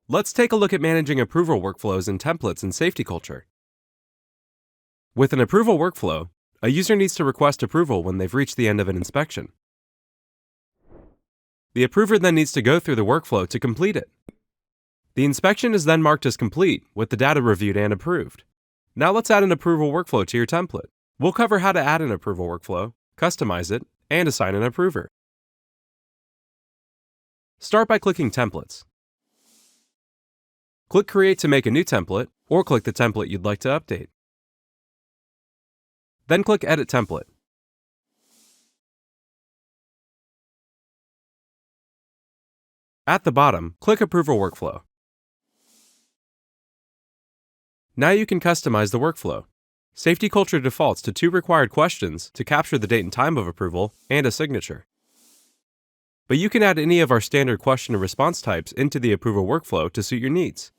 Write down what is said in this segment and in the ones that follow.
Let's take a look at managing approval workflows and templates in SafetyCulture. With an approval workflow, a user needs to request approval when they've reached the end of an inspection. The approver then needs to go through the workflow to complete it. The inspection is then marked as complete with the data reviewed and approved. Now let's add an approval workflow to your template. We'll cover how to add an approval workflow, customize it, and assign an approver. Start by clicking Templates. Click Create to make a new template, or click the template you'd like to update. Then click Edit Template. At the bottom, click Approval Workflow. Now you can customize the workflow. SafetyCulture defaults to 2 required questions to capture the date and time of approval and a signature. But you can add any of our standard question and response types into the approval workflow to suit your needs.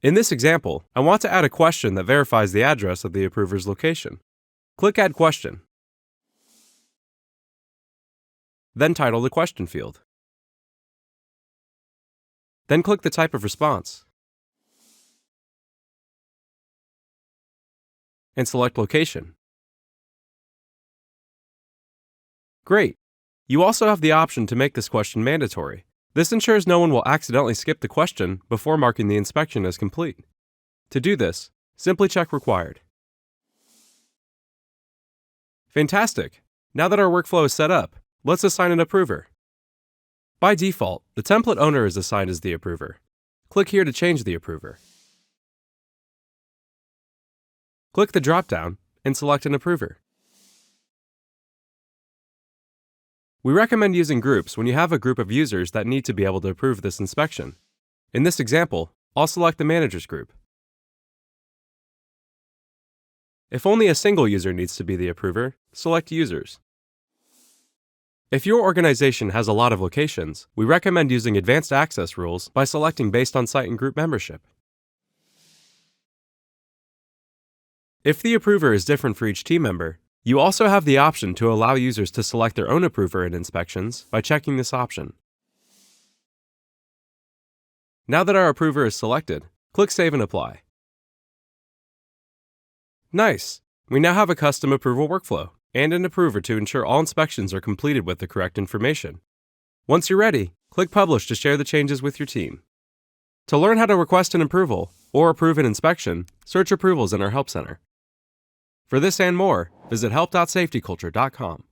In this example, I want to add a question that verifies the address of the approver's location. Click Add Question. Then title the question field. Then click the type of response. And select Location. Great! You also have the option to make this question mandatory. This ensures no one will accidentally skip the question before marking the inspection as complete. To do this, simply check Required. Fantastic! Now that our workflow is set up, let's assign an approver. By default, the template owner is assigned as the approver. Click here to change the approver. Click the drop-down and select an approver. We recommend using groups when you have a group of users that need to be able to approve this inspection. In this example, I'll select the Managers group. If only a single user needs to be the approver, select Users. If your organization has a lot of locations, we recommend using advanced access rules by selecting based on site and group membership. If the approver is different for each team member, you also have the option to allow users to select their own approver in inspections by checking this option. Now that our approver is selected, click Save and Apply. Nice! We now have a custom approval workflow and an approver to ensure all inspections are completed with the correct information. Once you're ready, click Publish to share the changes with your team. To learn how to request an approval or approve an inspection, search Approvals in our Help Center. For this and more, visit help.safetyculture.com.